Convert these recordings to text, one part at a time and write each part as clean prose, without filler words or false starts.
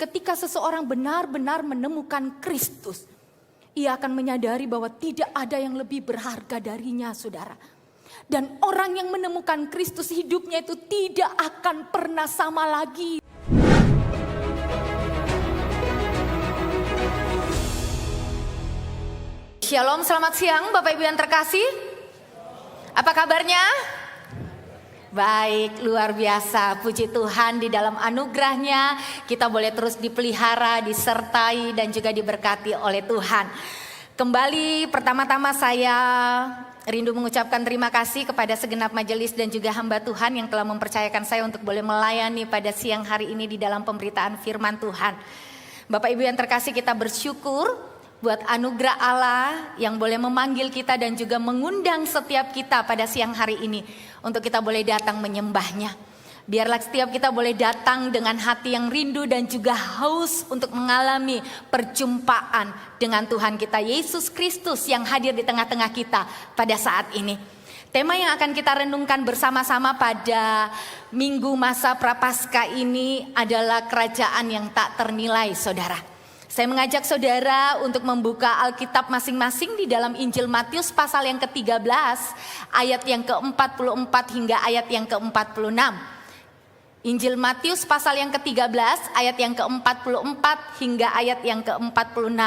Ketika seseorang benar-benar menemukan Kristus, ia akan menyadari bahwa tidak ada yang lebih berharga darinya, saudara. Dan orang yang menemukan Kristus, hidupnya itu tidak akan pernah sama lagi. Shalom, selamat siang Bapak Ibu yang terkasih. Apa kabarnya? Baik, luar biasa. Puji Tuhan, di dalam anugerahnya kita boleh terus dipelihara, disertai dan juga diberkati oleh Tuhan. Kembali pertama-tama saya rindu mengucapkan terima kasih kepada segenap majelis dan juga hamba Tuhan yang telah mempercayakan saya untuk boleh melayani pada siang hari ini di dalam pemberitaan firman Tuhan. Bapak Ibu yang terkasih, kita bersyukur buat anugerah Allah yang boleh memanggil kita dan juga mengundang setiap kita pada siang hari ini untuk kita boleh datang menyembahnya. Biarlah setiap kita boleh datang dengan hati yang rindu dan juga haus untuk mengalami perjumpaan dengan Tuhan kita Yesus Kristus yang hadir di tengah-tengah kita pada saat ini. Tema yang akan kita renungkan bersama-sama pada minggu masa Prapaskah ini adalah kerajaan yang tak ternilai, saudara. Saya mengajak saudara untuk membuka Alkitab masing-masing di dalam Injil Matius pasal yang ke-13 ayat yang ke-44 hingga ayat yang ke-46. Injil Matius pasal yang ke-13 ayat yang ke-44 hingga ayat yang ke-46.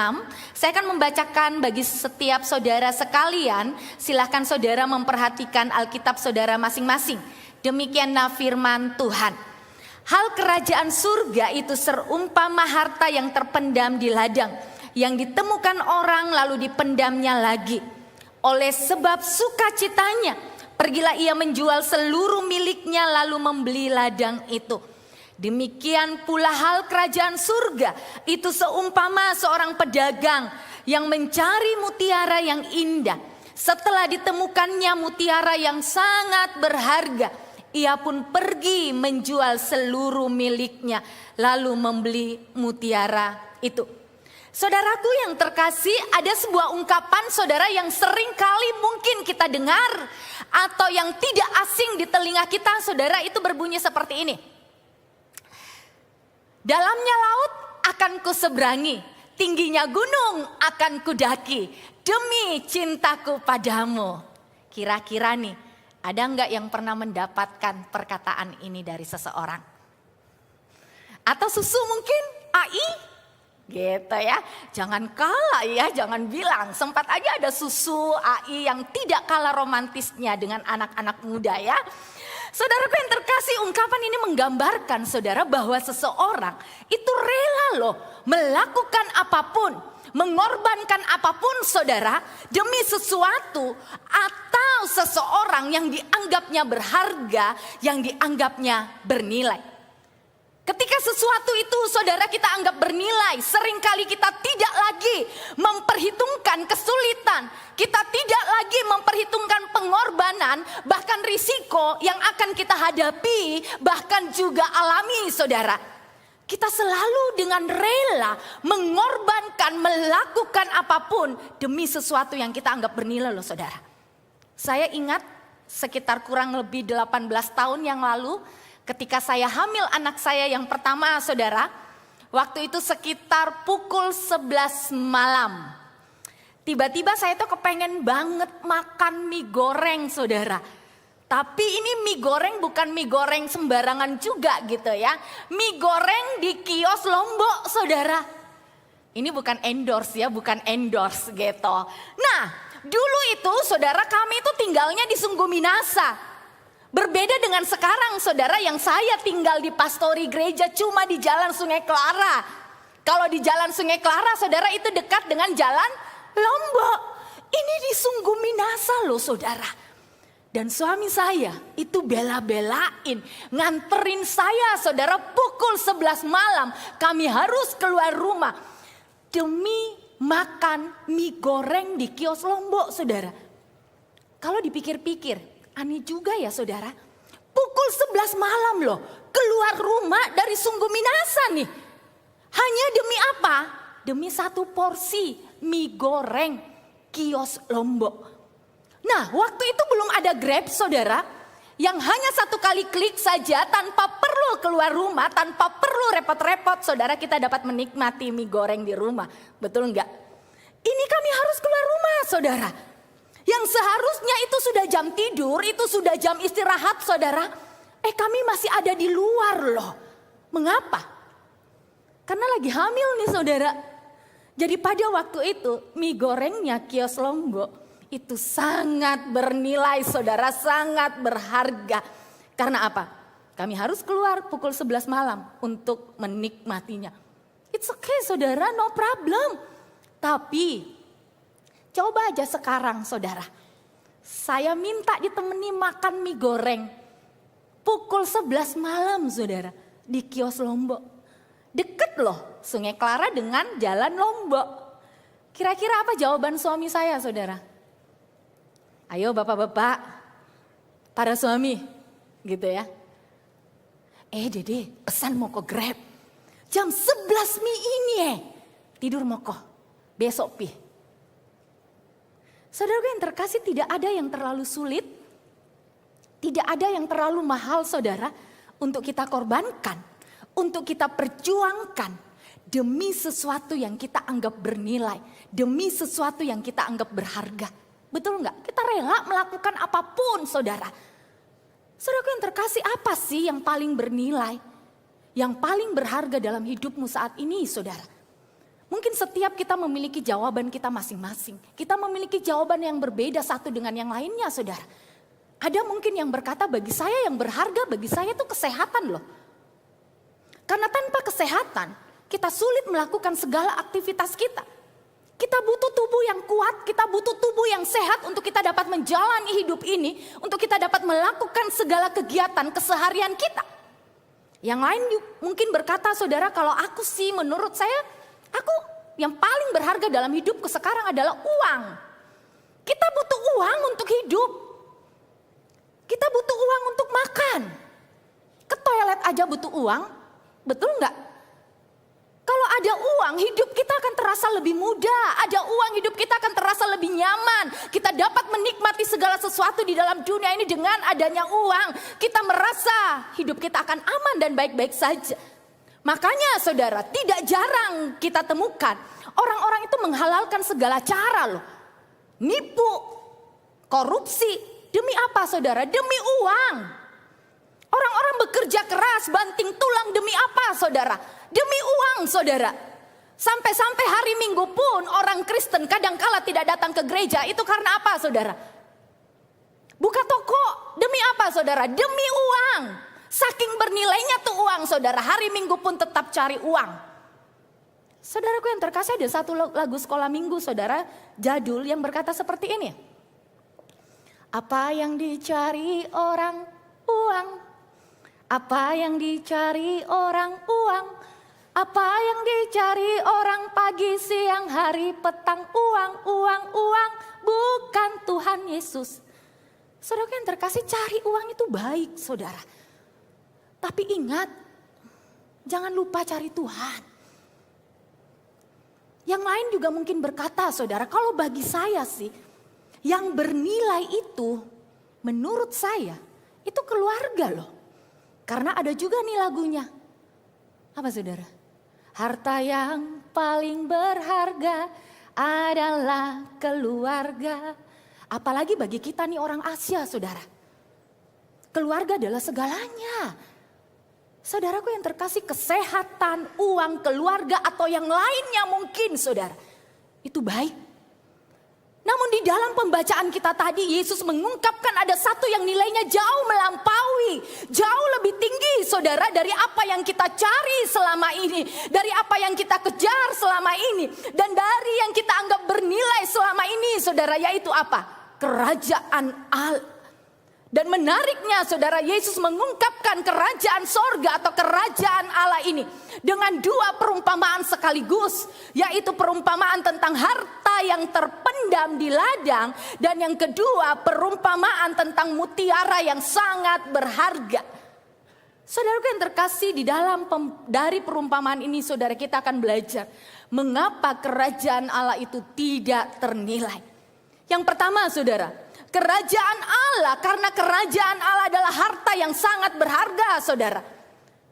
Saya akan membacakan bagi setiap saudara sekalian. Silahkan saudara memperhatikan Alkitab saudara masing-masing. Demikianlah firman Tuhan. Hal kerajaan surga itu serumpama harta yang terpendam di ladang, yang ditemukan orang lalu dipendamnya lagi. Oleh sebab sukacitanya, pergilah ia menjual seluruh miliknya lalu membeli ladang itu. Demikian pula hal kerajaan surga itu seumpama seorang pedagang yang mencari mutiara yang indah. Setelah ditemukannya mutiara yang sangat berharga, ia pun pergi menjual seluruh miliknya lalu membeli mutiara itu. Saudaraku yang terkasih, ada sebuah ungkapan saudara yang sering kali mungkin kita dengar atau yang tidak asing di telinga kita, saudara, itu berbunyi seperti ini. Dalamnya laut akan kuseberangi, tingginya gunung akan kudaki demi cintaku padamu. Kira-kira nih, ada enggak yang pernah mendapatkan perkataan ini dari seseorang? Atau susu mungkin, AI? Gitu ya. Jangan kalah ya, jangan bilang. Sempat aja ada susu AI yang tidak kalah romantisnya dengan anak-anak muda ya. Saudaraku yang terkasih, ungkapan ini menggambarkan saudara bahwa seseorang itu rela loh melakukan apapun, mengorbankan apapun saudara demi sesuatu atau seseorang yang dianggapnya berharga, yang dianggapnya bernilai. Ketika sesuatu itu saudara kita anggap bernilai, seringkali kita tidak lagi memperhitungkan kesulitan, kita tidak lagi memperhitungkan pengorbanan, bahkan risiko yang akan kita hadapi, bahkan juga alami saudara. Kita selalu dengan rela mengorbankan, melakukan apapun demi sesuatu yang kita anggap bernilai loh saudara. Saya ingat sekitar kurang lebih 18 tahun yang lalu ketika saya hamil anak saya yang pertama saudara. Waktu itu sekitar pukul 11 malam. Tiba-tiba saya tuh kepengen banget makan mie goreng saudara. Tapi ini mie goreng bukan mie goreng sembarangan juga gitu ya. Mie goreng di kios Lombok saudara. Ini bukan endorse ya, bukan endorse gitu. Nah, dulu itu saudara kami itu tinggalnya di Sungguh Minasa. Berbeda dengan sekarang saudara yang saya tinggal di pastori gereja cuma di Jalan Sungai Clara. Kalau di Jalan Sungai Clara saudara itu dekat dengan Jalan Lombok. Ini di Sungguh Minasa loh saudara. Dan suami saya itu bela-belain nganterin saya saudara pukul 11 malam. Kami harus keluar rumah demi makan mie goreng di kios Lombok saudara. Kalau dipikir-pikir aneh juga ya saudara. Pukul 11 malam loh keluar rumah dari Sungguh Minasa nih. Hanya demi apa? Demi satu porsi mie goreng kios Lombok. Nah waktu itu belum ada Grab saudara. yang hanya satu kali klik saja tanpa perlu keluar rumah, tanpa perlu repot-repot, saudara, kita dapat menikmati mie goreng di rumah. Betul enggak? Ini kami harus keluar rumah, saudara. Yang seharusnya itu sudah jam tidur, itu sudah jam istirahat, saudara. Kami masih ada di luar loh. Mengapa? Karena lagi hamil nih, saudara. Jadi pada waktu itu mie gorengnya kios Lombok itu sangat bernilai, saudara, sangat berharga. Karena apa? Kami harus keluar pukul 11 malam untuk menikmatinya. It's okay, saudara, no problem. Tapi coba aja sekarang, saudara. Saya minta ditemani makan mie goreng pukul 11 malam, saudara, di kios Lombok. Deket loh Sungai Clara dengan Jalan Lombok. Kira-kira apa jawaban suami saya, saudara? Ayo bapak-bapak, para suami, gitu ya. Dede, pesan mau ke Grab. Jam 11 mie ini tidur moko, besok pi. Saudara yang terkasih, tidak ada yang terlalu sulit, tidak ada yang terlalu mahal, saudara, untuk kita korbankan, untuk kita perjuangkan demi sesuatu yang kita anggap bernilai, demi sesuatu yang kita anggap berharga. Betul enggak? Kita rela melakukan apapun, saudara. Saudaraku yang terkasih, apa sih yang paling bernilai, yang paling berharga dalam hidupmu saat ini, saudara? Mungkin setiap kita memiliki jawaban kita masing-masing. Kita memiliki jawaban yang berbeda satu dengan yang lainnya, saudara. Ada mungkin yang berkata, bagi saya yang berharga, bagi saya itu kesehatan loh. Karena tanpa kesehatan, kita sulit melakukan segala aktivitas kita. Kita butuh tubuh yang kuat, kita butuh tubuh yang sehat untuk kita dapat menjalani hidup ini, untuk kita dapat melakukan segala kegiatan keseharian kita. Yang lain mungkin berkata, saudara, kalau aku sih menurut saya, aku yang paling berharga dalam hidupku sekarang adalah uang. Kita butuh uang untuk hidup. Kita butuh uang untuk makan. Ke toilet aja butuh uang, betul enggak? Kalau ada uang, hidup kita akan terasa lebih mudah. Ada uang, hidup kita akan terasa lebih nyaman. Kita dapat menikmati segala sesuatu di dalam dunia ini dengan adanya uang. Kita merasa hidup kita akan aman dan baik-baik saja. Makanya, saudara, tidak jarang kita temukan orang-orang itu menghalalkan segala cara loh. Nipu, korupsi, demi apa, saudara? Demi uang. Orang-orang bekerja keras, banting tulang demi apa, saudara? Demi uang, saudara. Sampai-sampai hari Minggu pun orang Kristen kadangkala tidak datang ke gereja. Itu karena apa, saudara? Buka toko, demi apa, saudara? Demi uang. Saking bernilainya tuh uang, saudara. Hari Minggu pun tetap cari uang. Saudaraku yang terkasih, ada satu lagu sekolah minggu, saudara, jadul yang berkata seperti ini. Apa yang dicari orang? Uang. Apa yang dicari orang? Uang. Apa yang dicari orang? Pagi, siang, hari, petang, uang, uang, uang. Bukan Tuhan Yesus. Saudara yang terkasih, cari uang itu baik, saudara. Tapi ingat, jangan lupa cari Tuhan. Yang lain juga mungkin berkata, saudara, kalau bagi saya sih, yang bernilai itu menurut saya itu keluarga loh. Karena ada juga nih lagunya. Apa, saudara? Harta yang paling berharga adalah keluarga. Apalagi bagi kita nih orang Asia, saudara. Keluarga adalah segalanya. Saudaraku yang terkasih, kesehatan, uang, keluarga atau yang lainnya mungkin, saudara. Itu baik. Namun di dalam pembacaan kita tadi, Yesus mengungkapkan ada satu yang nilainya jauh melampaui, jauh lebih tinggi, saudara, dari apa yang kita cari selama ini, dari apa yang kita kejar selama ini, dan dari yang kita anggap bernilai selama ini, saudara, yaitu apa? Kerajaan Allah. Dan menariknya, saudara, Yesus mengungkapkan kerajaan sorga atau kerajaan Allah ini dengan dua perumpamaan sekaligus, yaitu perumpamaan tentang harta yang terpendam di ladang, dan yang kedua perumpamaan tentang mutiara yang sangat berharga. Saudaraku yang terkasih, di dalam dari perumpamaan ini, saudara, kita akan belajar mengapa kerajaan Allah itu tidak ternilai. Yang pertama, saudara, Kerajaan Allah, karena kerajaan Allah adalah harta yang sangat berharga, saudara.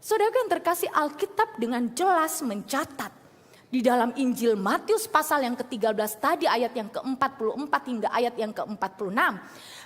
Saudara yang terkasih, Alkitab dengan jelas mencatat di dalam Injil Matius pasal yang ke-13 tadi ayat yang ke-44 hingga ayat yang ke-46.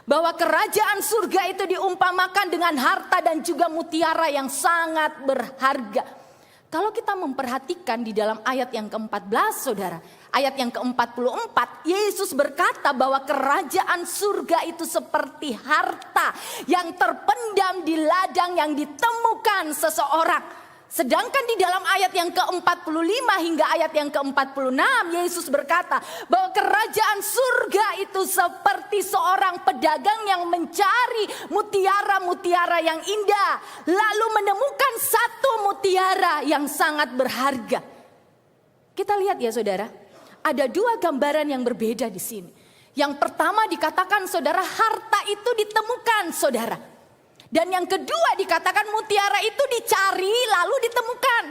Bahwa kerajaan surga itu diumpamakan dengan harta dan juga mutiara yang sangat berharga. Kalau kita memperhatikan di dalam ayat yang ke-14 saudara, ayat yang ke-44, Yesus berkata bahwa kerajaan surga itu seperti harta yang terpendam di ladang yang ditemukan seseorang. Sedangkan di dalam ayat yang ke-45 hingga ayat yang ke-46, Yesus berkata bahwa kerajaan surga itu seperti seorang pedagang yang mencari mutiara-mutiara yang indah, lalu menemukan satu mutiara yang sangat berharga. Kita lihat ya saudara, ada dua gambaran yang berbeda di sini. Yang pertama dikatakan saudara, harta itu ditemukan saudara. Dan yang kedua dikatakan mutiara itu dicari lalu ditemukan.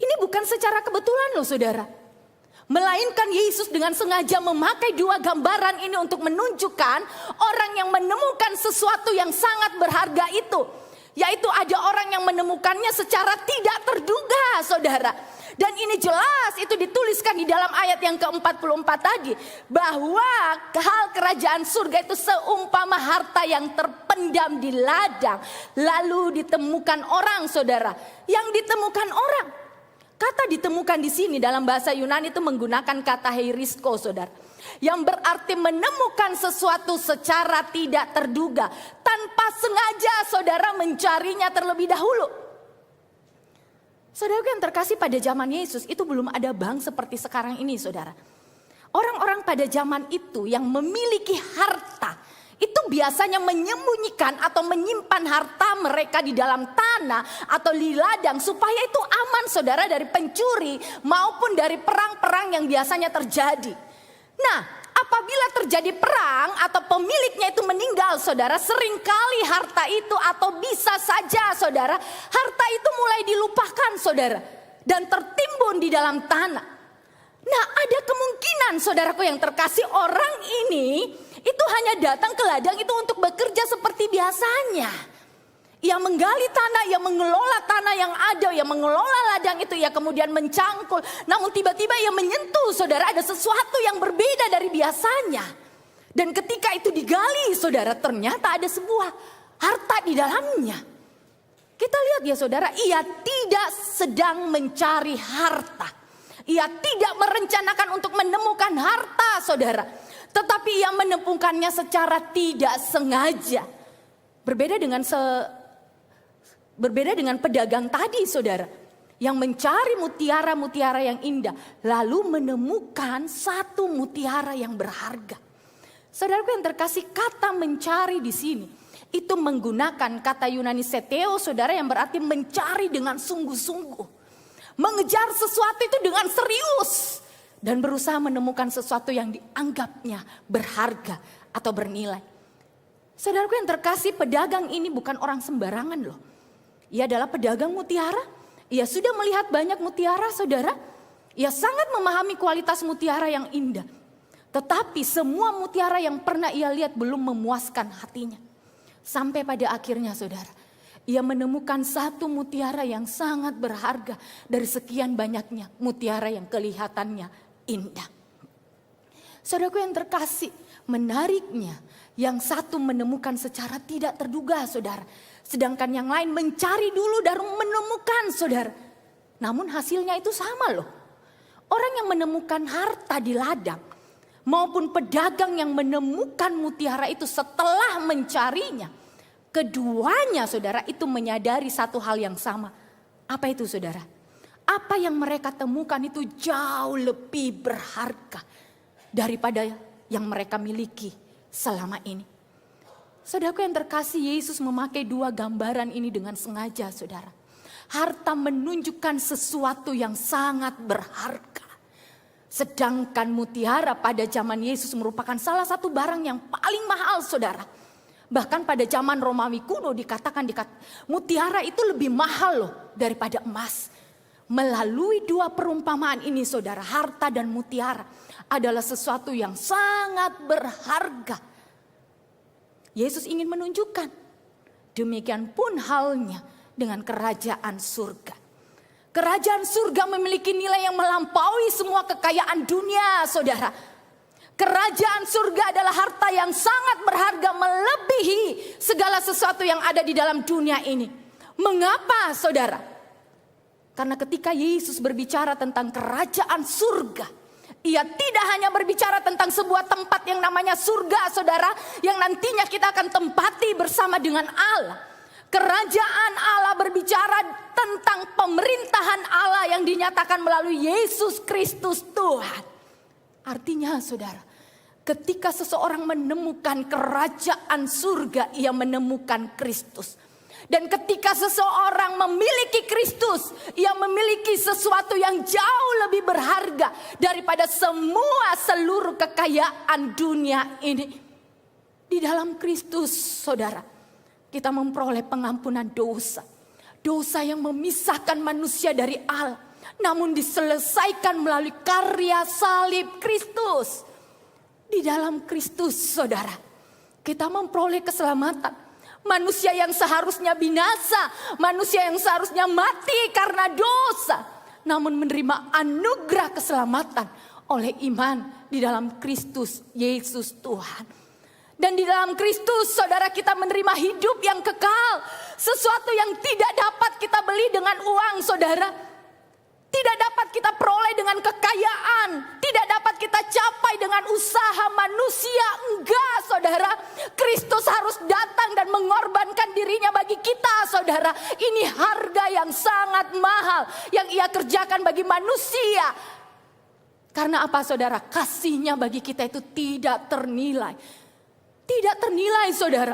Ini bukan secara kebetulan loh saudara. Melainkan Yesus dengan sengaja memakai dua gambaran ini untuk menunjukkan orang yang menemukan sesuatu yang sangat berharga itu. Yaitu ada orang yang menemukannya secara tidak terduga saudara. Dan ini jelas itu dituliskan di dalam ayat yang ke-44 tadi. Bahwa hal kerajaan surga itu seumpama harta yang terpendam di ladang. Lalu ditemukan orang saudara. Yang ditemukan orang. Kata ditemukan di sini dalam bahasa Yunani itu menggunakan kata heirisko saudara. Yang berarti menemukan sesuatu secara tidak terduga. Tanpa sengaja saudara mencarinya terlebih dahulu. Saudara yang terkasih, pada zaman Yesus itu belum ada bank seperti sekarang ini saudara. Orang-orang pada zaman itu yang memiliki harta itu biasanya menyembunyikan atau menyimpan harta mereka di dalam tanah atau di ladang supaya itu aman saudara dari pencuri maupun dari perang-perang yang biasanya terjadi. Nah, apabila terjadi perang atau pemiliknya itu meninggal saudara, seringkali harta itu atau bisa saja saudara, harta itu mulai dilupakan saudara dan tertimbun di dalam tanah. Nah, ada kemungkinan saudaraku yang terkasih, orang ini itu hanya datang ke ladang itu untuk bekerja seperti biasanya. Ia menggali tanah, ia mengelola tanah yang ada, ia mengelola ladang itu, ia kemudian mencangkul. Namun tiba-tiba ia menyentuh saudara, ada sesuatu yang berbeda dari biasanya. Dan ketika itu digali saudara, ternyata ada sebuah harta di dalamnya. Kita lihat ya saudara, ia tidak sedang mencari harta. Ia tidak merencanakan untuk menemukan harta saudara. Tetapi ia menemukannya secara tidak sengaja. Berbeda dengan pedagang tadi saudara. Yang mencari mutiara-mutiara yang indah. Lalu menemukan satu mutiara yang berharga. Saudaraku yang terkasih, kata mencari di sini. Itu menggunakan kata Yunani seteo saudara, yang berarti mencari dengan sungguh-sungguh. Mengejar sesuatu itu dengan serius. Dan berusaha menemukan sesuatu yang dianggapnya berharga atau bernilai. Saudaraku yang terkasih, pedagang ini bukan orang sembarangan loh. Ia adalah pedagang mutiara. Ia sudah melihat banyak mutiara saudara. Ia sangat memahami kualitas mutiara yang indah. Tetapi semua mutiara yang pernah ia lihat belum memuaskan hatinya. Sampai pada akhirnya saudara, ia menemukan satu mutiara yang sangat berharga dari sekian banyaknya mutiara yang kelihatannya indah. Saudaraku yang terkasih, menariknya yang satu menemukan secara tidak terduga saudara. Sedangkan yang lain mencari dulu dan menemukan saudara. Namun hasilnya itu sama loh. Orang yang menemukan harta di ladang maupun pedagang yang menemukan mutiara itu setelah mencarinya. Keduanya saudara itu menyadari satu hal yang sama. Apa itu saudara? Apa yang mereka temukan itu jauh lebih berharga daripada yang mereka miliki selama ini. Saudaraku yang terkasih, Yesus memakai dua gambaran ini dengan sengaja saudara. Harta menunjukkan sesuatu yang sangat berharga. Sedangkan mutiara pada zaman Yesus merupakan salah satu barang yang paling mahal saudara. Bahkan pada zaman Romawi kuno dikatakan mutiara itu lebih mahal loh daripada emas. Melalui dua perumpamaan ini saudara, harta dan mutiara adalah sesuatu yang sangat berharga Yesus ingin menunjukkan, demikian pun halnya dengan kerajaan surga. Kerajaan surga memiliki nilai yang melampaui semua kekayaan dunia, saudara. Kerajaan surga adalah harta yang sangat berharga, melebihi segala sesuatu yang ada di dalam dunia ini. Mengapa, saudara? Karena ketika Yesus berbicara tentang kerajaan surga, Ia tidak hanya berbicara tentang sebuah tempat yang namanya surga, saudara, yang nantinya kita akan tempati bersama dengan Allah. Kerajaan Allah berbicara tentang pemerintahan Allah yang dinyatakan melalui Yesus Kristus Tuhan. Artinya, saudara, ketika seseorang menemukan kerajaan surga, ia menemukan Kristus. Dan ketika seseorang memiliki Kristus, ia memiliki sesuatu yang jauh lebih berharga daripada seluruh kekayaan dunia ini. Di dalam Kristus, saudara, kita memperoleh pengampunan dosa. Dosa yang memisahkan manusia dari Allah, namun diselesaikan melalui karya salib Kristus. Di dalam Kristus, saudara, kita memperoleh keselamatan. Manusia yang seharusnya binasa, manusia yang seharusnya mati karena dosa, namun menerima anugerah keselamatan oleh iman di dalam Kristus Yesus Tuhan. Dan di dalam Kristus, saudara, kita menerima hidup yang kekal. Sesuatu yang tidak dapat kita beli dengan uang, saudara. Tidak dapat kita peroleh dengan kekayaan. Tidak dapat kita capai dengan usaha manusia. Enggak, saudara. Kristus harus datang dan mengorbankan dirinya bagi kita, saudara. Ini harga yang sangat mahal yang Ia kerjakan bagi manusia. Karena apa, saudara? Kasih-Nya bagi kita itu tidak ternilai. Tidak ternilai, saudara.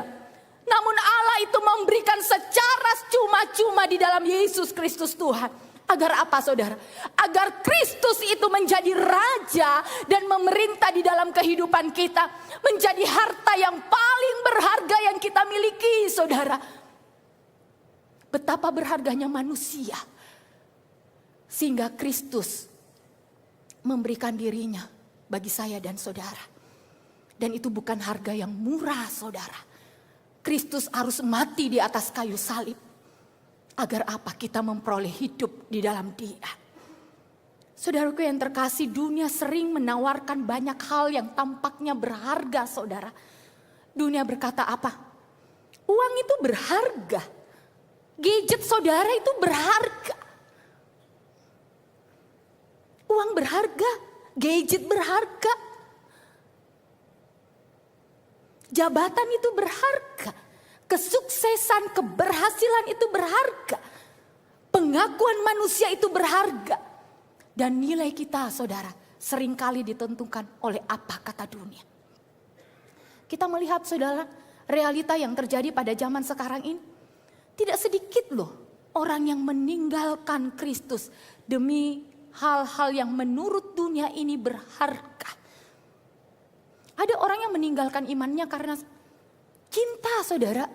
Namun Allah itu memberikan secara cuma-cuma di dalam Yesus Kristus Tuhan. Agar apa, saudara? Agar Kristus itu menjadi raja dan memerintah di dalam kehidupan kita. Menjadi harta yang paling berharga yang kita miliki, saudara. Betapa berharganya manusia. Sehingga Kristus memberikan dirinya bagi saya dan saudara. Dan itu bukan harga yang murah, saudara. Kristus harus mati di atas kayu salib. Agar apa? Kita memperoleh hidup di dalam Dia. Saudaraku yang terkasih, dunia sering menawarkan banyak hal yang tampaknya berharga, saudara. Dunia berkata apa? Uang itu berharga. Gadget saudara itu berharga. Uang berharga, gadget berharga. Jabatan itu berharga. Kesuksesan, keberhasilan itu berharga. Pengakuan manusia itu berharga. Dan nilai kita, saudara, seringkali ditentukan oleh apa kata dunia. Kita melihat, saudara, realita yang terjadi pada zaman sekarang ini. Tidak sedikit loh orang yang meninggalkan Kristus demi hal-hal yang menurut dunia ini berharga. Ada orang yang meninggalkan imannya karena cinta, saudara.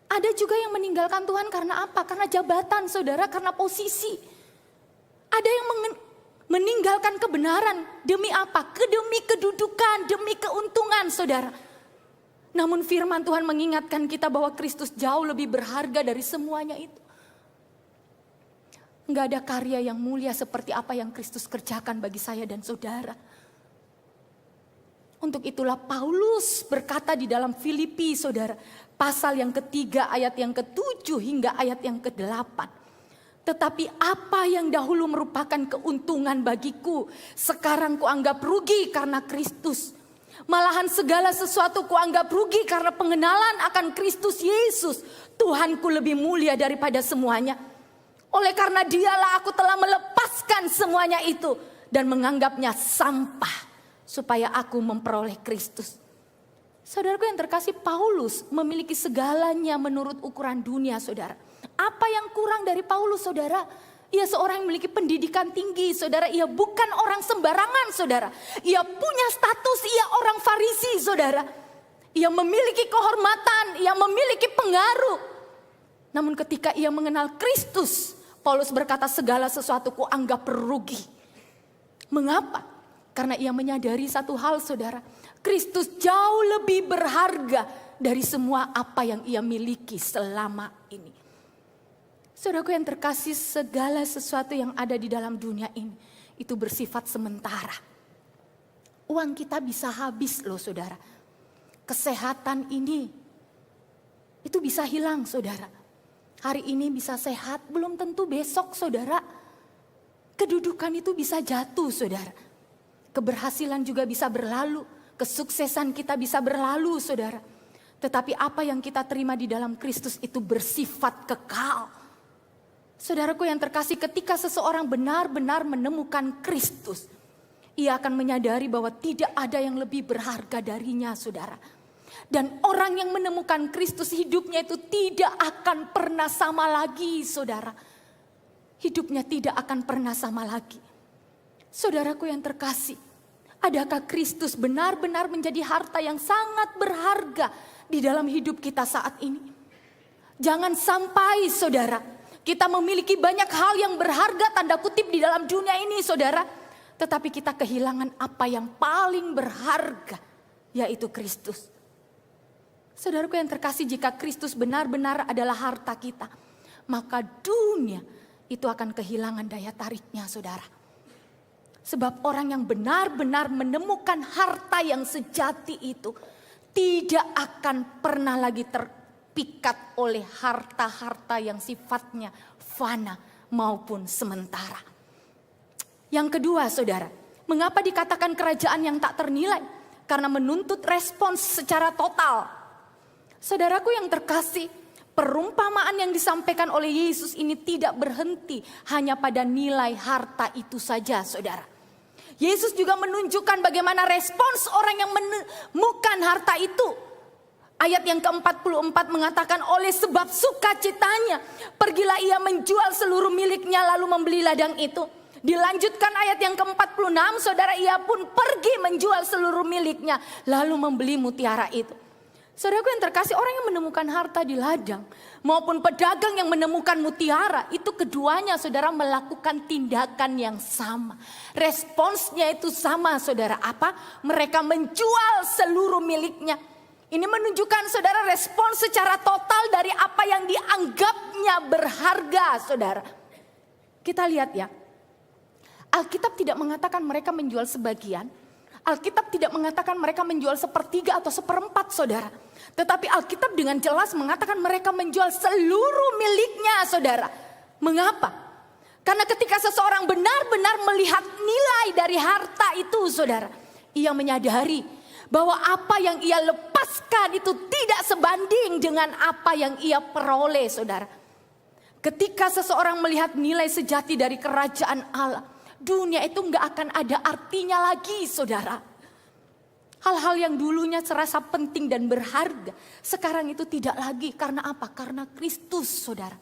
Ada juga yang meninggalkan Tuhan karena apa? Karena jabatan, saudara, karena posisi. Ada yang meninggalkan kebenaran demi apa? Demi kedudukan, demi keuntungan, saudara. Namun firman Tuhan mengingatkan kita bahwa Kristus jauh lebih berharga dari semuanya itu. Enggak ada karya yang mulia seperti apa yang Kristus kerjakan bagi saya dan saudara. Untuk itulah Paulus berkata di dalam Filipi, saudara, pasal yang ketiga ayat yang ke-7 hingga ayat yang ke-8. Tetapi apa yang dahulu merupakan keuntungan bagiku, sekarang kuanggap rugi karena Kristus. Malahan segala sesuatu kuanggap rugi karena pengenalan akan Kristus Yesus, Tuhanku lebih mulia daripada semuanya. Oleh karena Dialah aku telah melepaskan semuanya itu dan menganggapnya sampah, supaya aku memperoleh Kristus. Saudaraku yang terkasih, Paulus memiliki segalanya menurut ukuran dunia, saudara. Apa yang kurang dari Paulus, saudara? Ia seorang yang memiliki pendidikan tinggi, saudara. Ia bukan orang sembarangan, saudara. Ia punya status, ia orang Farisi, saudara. Ia memiliki kehormatan, ia memiliki pengaruh. Namun ketika ia mengenal Kristus, Paulus berkata segala sesuatu kuanggap rugi. Mengapa? Karena ia menyadari satu hal saudara, Kristus jauh lebih berharga dari semua apa yang ia miliki selama ini. Saudaraku yang terkasih, segala sesuatu yang ada di dalam dunia ini itu bersifat sementara. Uang kita bisa habis loh saudara. Kesehatan ini itu bisa hilang saudara. Hari ini bisa sehat, belum tentu besok saudara. Kedudukan itu bisa jatuh saudara. Keberhasilan juga bisa berlalu. Kesuksesan kita bisa berlalu saudara. Tetapi apa yang kita terima di dalam Kristus itu bersifat kekal. Saudaraku yang terkasih, ketika seseorang benar-benar menemukan Kristus, ia akan menyadari bahwa tidak ada yang lebih berharga darinya saudara. Dan orang yang menemukan Kristus, hidupnya itu tidak akan pernah sama lagi saudara. Hidupnya tidak akan pernah sama lagi. Saudaraku yang terkasih, adakah Kristus benar-benar menjadi harta yang sangat berharga di dalam hidup kita saat ini? Jangan sampai saudara, kita memiliki banyak hal yang berharga tanda kutip di dalam dunia ini saudara. Tetapi kita kehilangan apa yang paling berharga, yaitu Kristus. Saudaraku yang terkasih, jika Kristus benar-benar adalah harta kita, maka dunia itu akan kehilangan daya tariknya saudara. Sebab orang yang benar-benar menemukan harta yang sejati itu tidak akan pernah lagi terpikat oleh harta-harta yang sifatnya fana maupun sementara. Yang kedua saudara, mengapa dikatakan kerajaan yang tak ternilai? Karena menuntut respons secara total. Saudaraku yang terkasih, perumpamaan yang disampaikan oleh Yesus ini tidak berhenti hanya pada nilai harta itu saja saudara. Yesus juga menunjukkan bagaimana respons orang yang menemukan harta itu. Ayat yang ke-44 mengatakan, oleh sebab sukacitanya pergilah ia menjual seluruh miliknya lalu membeli ladang itu. Dilanjutkan ayat yang ke-46, saudara, ia pun pergi menjual seluruh miliknya lalu membeli mutiara itu. Saudaraku yang terkasih, orang yang menemukan harta di ladang maupun pedagang yang menemukan mutiara, itu keduanya saudara melakukan tindakan yang sama. Responsnya itu sama saudara, apa? Mereka menjual seluruh miliknya. Ini menunjukkan saudara respons secara total dari apa yang dianggapnya berharga saudara. Kita lihat ya, Alkitab tidak mengatakan mereka menjual sebagian. Alkitab tidak mengatakan mereka menjual sepertiga atau seperempat saudara. Tetapi Alkitab dengan jelas mengatakan mereka menjual seluruh miliknya saudara. Mengapa? Karena ketika seseorang benar-benar melihat nilai dari harta itu saudara, ia menyadari bahwa apa yang ia lepaskan itu tidak sebanding dengan apa yang ia peroleh saudara. Ketika seseorang melihat nilai sejati dari kerajaan Allah, dunia itu gak akan ada artinya lagi saudara. Hal-hal yang dulunya serasa penting dan berharga, sekarang itu tidak lagi. Karena apa? Karena Kristus saudara.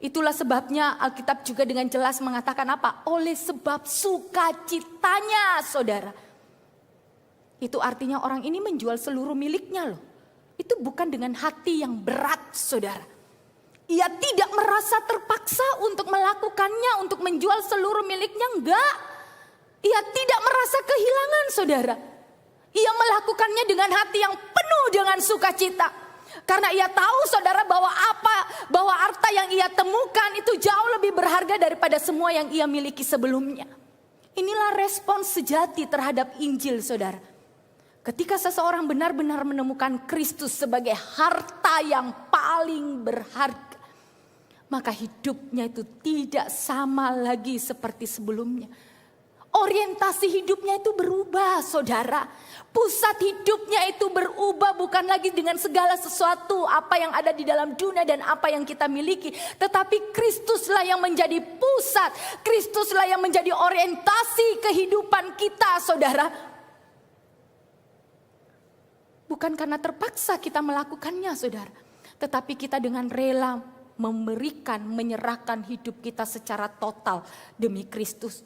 Itulah sebabnya Alkitab juga dengan jelas mengatakan apa? Oleh sebab sukacitanya saudara. Itu artinya orang ini menjual seluruh miliknya loh. Itu bukan dengan hati yang berat saudara. Ia tidak merasa terpaksa untuk melakukannya, untuk menjual seluruh miliknya, enggak. Ia tidak merasa kehilangan saudara. Ia melakukannya dengan hati yang penuh dengan sukacita. Karena ia tahu saudara bahwa harta yang ia temukan itu jauh lebih berharga daripada semua yang ia miliki sebelumnya. Inilah respons sejati terhadap Injil saudara. Ketika seseorang benar-benar menemukan Kristus sebagai harta yang paling berharga, maka hidupnya itu tidak sama lagi seperti sebelumnya. Orientasi hidupnya itu berubah saudara. Pusat hidupnya itu berubah, bukan lagi dengan segala sesuatu apa yang ada di dalam dunia dan apa yang kita miliki. Tetapi Kristuslah yang menjadi pusat. Kristuslah yang menjadi orientasi kehidupan kita saudara. Bukan karena terpaksa kita melakukannya saudara. Tetapi kita dengan rela memberikan, menyerahkan hidup kita secara total demi Kristus.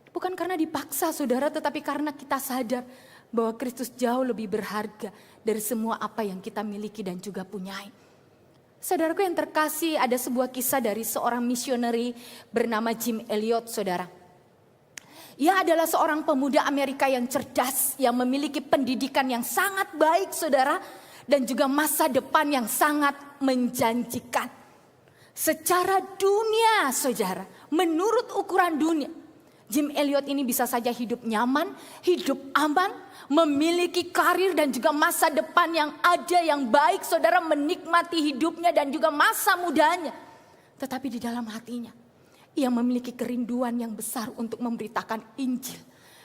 Bukan karena dipaksa saudara, tetapi karena kita sadar bahwa Kristus jauh lebih berharga dari semua apa yang kita miliki dan juga punyai. Saudaraku yang terkasih, ada sebuah kisah dari seorang misioneri bernama Jim Elliot saudara. Ia adalah seorang pemuda Amerika yang cerdas, yang memiliki pendidikan yang sangat baik saudara, dan juga masa depan yang sangat menjanjikan. Secara dunia saudara, menurut ukuran dunia, Jim Elliot ini bisa saja hidup nyaman, hidup aman, memiliki karir dan juga masa depan yang ada yang baik saudara, menikmati hidupnya dan juga masa mudanya. Tetapi di dalam hatinya, ia memiliki kerinduan yang besar untuk memberitakan Injil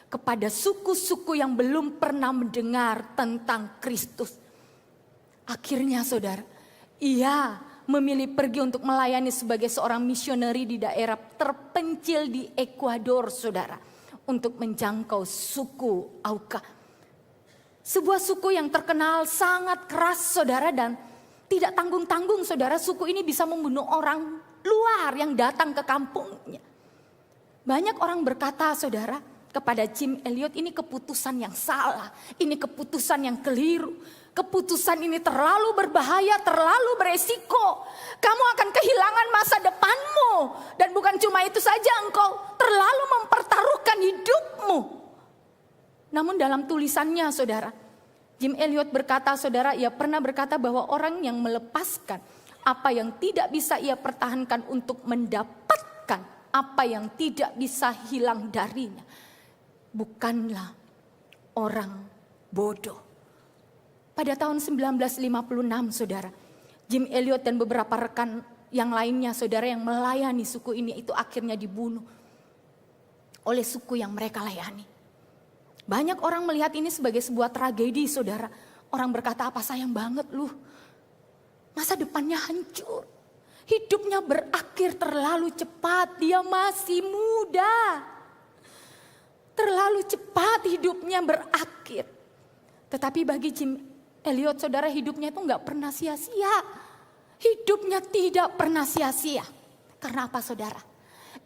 kepada suku-suku yang belum pernah mendengar tentang Kristus. Akhirnya saudara, ia memilih pergi untuk melayani sebagai seorang misioneri di daerah terpencil di Ekuador saudara. Untuk menjangkau suku Auca. Sebuah suku yang terkenal sangat keras saudara, dan tidak tanggung-tanggung saudara, suku ini bisa membunuh orang luar yang datang ke kampungnya. Banyak orang berkata saudara kepada Jim Elliot, ini keputusan yang salah, ini keputusan yang keliru. Keputusan ini terlalu berbahaya, terlalu beresiko. Kamu akan kehilangan masa depanmu. Dan bukan cuma itu saja, engkau terlalu mempertaruhkan hidupmu. Namun dalam tulisannya saudara, Jim Elliot berkata saudara, ia pernah berkata bahwa orang yang melepaskan apa yang tidak bisa ia pertahankan untuk mendapatkan apa yang tidak bisa hilang darinya, bukanlah orang bodoh. Pada tahun 1956 saudara, Jim Elliot dan beberapa rekan yang lainnya saudara yang melayani suku ini itu akhirnya dibunuh oleh suku yang mereka layani. Banyak orang melihat ini sebagai sebuah tragedi saudara. Orang berkata, apa sayang banget lu, masa depannya hancur, hidupnya berakhir terlalu cepat, dia masih muda, terlalu cepat hidupnya berakhir. Tetapi bagi Jim Elliot saudara, hidupnya itu gak pernah sia-sia. Hidupnya tidak pernah sia-sia. Karena apa saudara?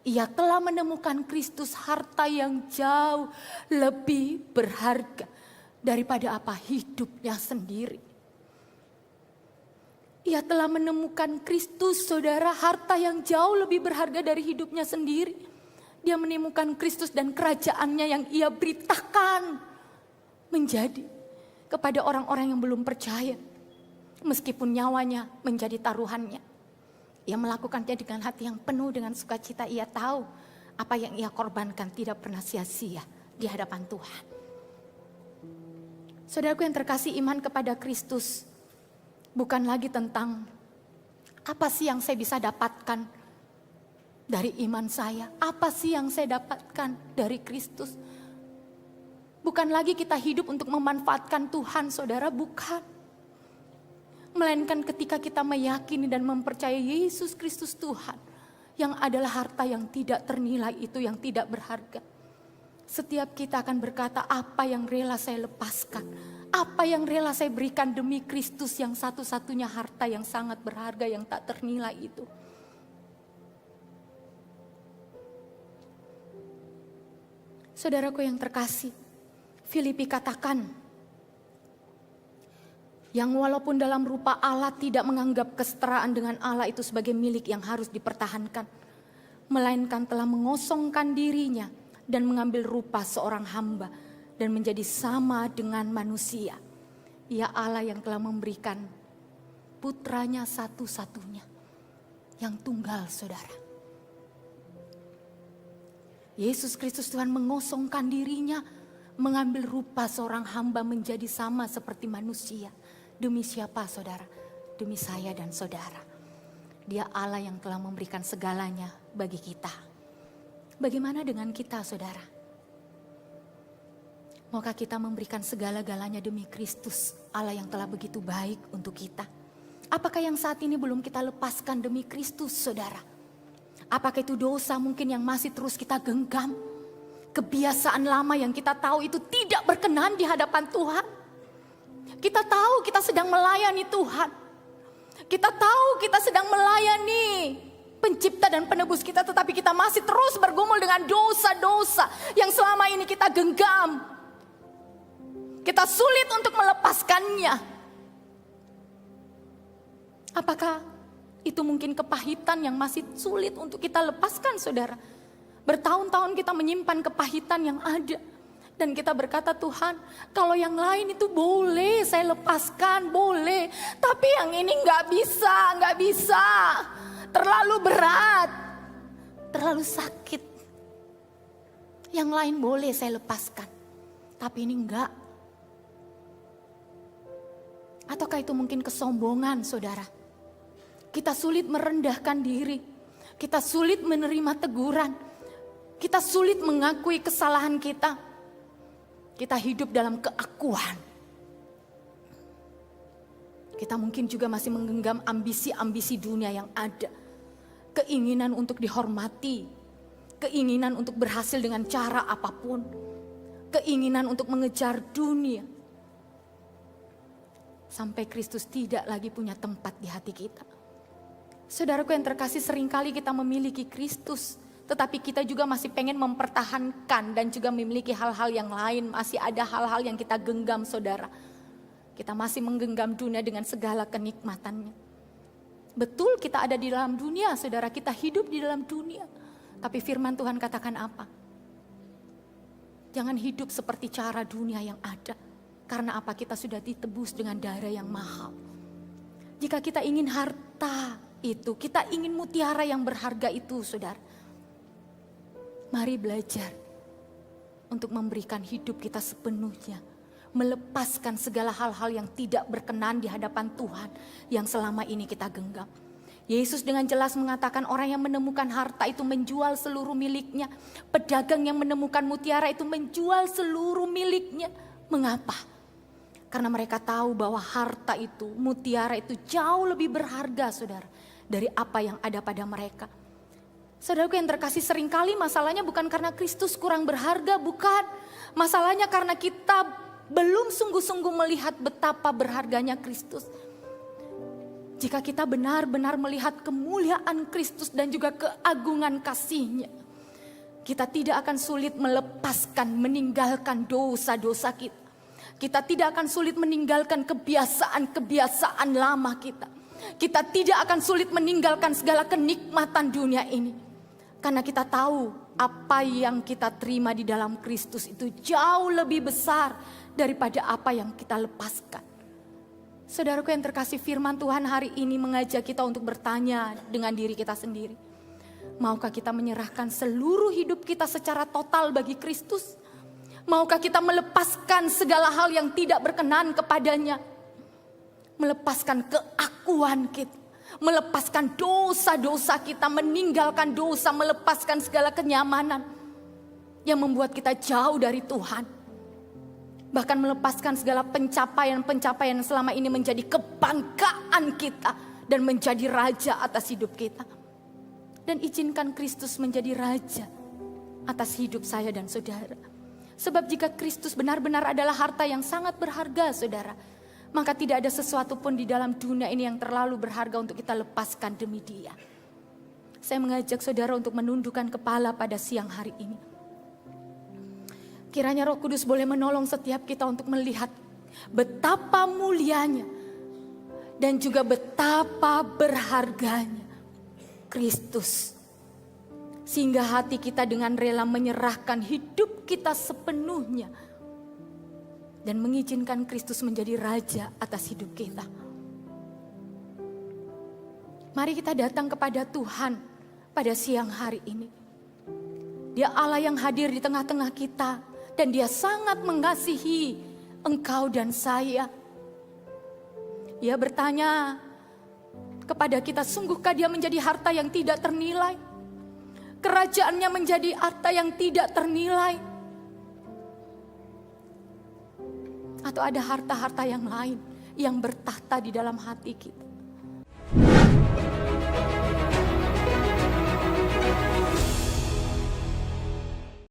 Ia telah menemukan Kristus, harta yang jauh lebih berharga daripada apa? Hidupnya sendiri. Ia telah menemukan Kristus saudara, harta yang jauh lebih berharga dari hidupnya sendiri. Dia menemukan Kristus dan kerajaannya yang ia beritakan menjadi kepada orang-orang yang belum percaya. Meskipun nyawanya menjadi taruhannya, ia melakukannya dengan hati yang penuh dengan sukacita. Ia tahu apa yang ia korbankan tidak pernah sia-sia di hadapan Tuhan. Saudaraku yang terkasih, iman kepada Kristus bukan lagi tentang apa sih yang saya bisa dapatkan dari iman saya, apa sih yang saya dapatkan dari Kristus. Bukan lagi kita hidup untuk memanfaatkan Tuhan saudara, bukan. Melainkan ketika kita meyakini dan mempercayai Yesus Kristus Tuhan, yang adalah harta yang tidak ternilai itu, yang tidak berharga. Setiap kita akan berkata, apa yang rela saya lepaskan, apa yang rela saya berikan demi Kristus yang satu-satunya harta yang sangat berharga, yang tak ternilai itu. Saudaraku yang terkasih, Filipi katakan, yang walaupun dalam rupa Allah tidak menganggap kesetaraan dengan Allah itu sebagai milik yang harus dipertahankan, melainkan telah mengosongkan dirinya dan mengambil rupa seorang hamba dan menjadi sama dengan manusia. Ia Allah yang telah memberikan putranya satu-satunya, yang tunggal saudara. Yesus Kristus Tuhan mengosongkan dirinya, mengambil rupa seorang hamba menjadi sama seperti manusia. Demi siapa saudara? Demi saya dan saudara. Dia Allah yang telah memberikan segalanya bagi kita. Bagaimana dengan kita saudara? Maukah kita memberikan segala-galanya demi Kristus, Allah yang telah begitu baik untuk kita? Apakah yang saat ini belum kita lepaskan demi Kristus saudara? Apakah itu dosa mungkin yang masih terus kita genggam? Kebiasaan lama yang kita tahu itu tidak berkenan di hadapan Tuhan. Kita tahu kita sedang melayani Tuhan. Kita tahu kita sedang melayani Pencipta dan Penebus kita, tetapi kita masih terus bergumul dengan dosa-dosa yang selama ini kita genggam. Kita sulit untuk melepaskannya. Apakah itu mungkin kepahitan yang masih sulit untuk kita lepaskan saudara? Bertahun-tahun kita menyimpan kepahitan yang ada. Dan kita berkata, Tuhan, kalau yang lain itu boleh saya lepaskan, boleh. Tapi yang ini nggak bisa. Terlalu berat, terlalu sakit. Yang lain boleh saya lepaskan, tapi ini enggak. Ataukah itu mungkin kesombongan, saudara? Kita sulit merendahkan diri. Kita sulit menerima teguran. Kita sulit mengakui kesalahan kita. Kita hidup dalam keakuan. Kita mungkin juga masih menggenggam ambisi-ambisi dunia yang ada. Keinginan untuk dihormati. Keinginan untuk berhasil dengan cara apapun. Keinginan untuk mengejar dunia. Sampai Kristus tidak lagi punya tempat di hati kita. Saudaraku yang terkasih, seringkali kita memiliki Kristus. Tetapi kita juga masih pengen mempertahankan dan juga memiliki hal-hal yang lain. Masih ada hal-hal yang kita genggam, saudara. Kita masih menggenggam dunia dengan segala kenikmatannya. Betul kita ada di dalam dunia, saudara. Kita hidup di dalam dunia. Tapi firman Tuhan katakan apa? Jangan hidup seperti cara dunia yang ada. Karena apa? Kita sudah ditebus dengan darah yang mahal. Jika kita ingin harta itu, kita ingin mutiara yang berharga itu, saudara. Mari belajar untuk memberikan hidup kita sepenuhnya. Melepaskan segala hal-hal yang tidak berkenan di hadapan Tuhan yang selama ini kita genggam. Yesus dengan jelas mengatakan orang yang menemukan harta itu menjual seluruh miliknya. Pedagang yang menemukan mutiara itu menjual seluruh miliknya. Mengapa? Karena mereka tahu bahwa harta itu, mutiara itu jauh lebih berharga, saudara, dari apa yang ada pada mereka. Saudaraku yang terkasih, seringkali masalahnya bukan karena Kristus kurang berharga, bukan. Masalahnya karena kita belum sungguh-sungguh melihat betapa berharganya Kristus. Jika kita benar-benar melihat kemuliaan Kristus dan juga keagungan kasih-Nya, kita tidak akan sulit melepaskan, meninggalkan dosa-dosa kita. Kita tidak akan sulit meninggalkan kebiasaan-kebiasaan lama kita. Kita tidak akan sulit meninggalkan segala kenikmatan dunia ini. Karena kita tahu apa yang kita terima di dalam Kristus itu jauh lebih besar daripada apa yang kita lepaskan. Saudaraku yang terkasih, firman Tuhan hari ini mengajak kita untuk bertanya dengan diri kita sendiri. Maukah kita menyerahkan seluruh hidup kita secara total bagi Kristus? Maukah kita melepaskan segala hal yang tidak berkenan kepadanya? Melepaskan keakuan kita. Melepaskan dosa-dosa kita, meninggalkan dosa, melepaskan segala kenyamanan yang membuat kita jauh dari Tuhan. Bahkan melepaskan segala pencapaian-pencapaian yang selama ini menjadi kebanggaan kita dan menjadi raja atas hidup kita. Dan izinkan Kristus menjadi raja atas hidup saya dan saudara. Sebab jika Kristus benar-benar adalah harta yang sangat berharga, saudara, maka tidak ada sesuatu pun di dalam dunia ini yang terlalu berharga untuk kita lepaskan demi Dia. Saya mengajak saudara untuk menundukkan kepala pada siang hari ini. Kiranya Roh Kudus boleh menolong setiap kita untuk melihat betapa mulianya dan juga betapa berharganya Kristus. Sehingga hati kita dengan rela menyerahkan hidup kita sepenuhnya dan mengizinkan Kristus menjadi raja atas hidup kita. Mari kita datang kepada Tuhan pada siang hari ini. Dia Allah yang hadir di tengah-tengah kita. Dan Dia sangat mengasihi engkau dan saya. Dia bertanya kepada kita, sungguhkah Dia menjadi harta yang tidak ternilai? Kerajaannya menjadi harta yang tidak ternilai? Atau ada harta-harta yang lain yang bertahta di dalam hati kita?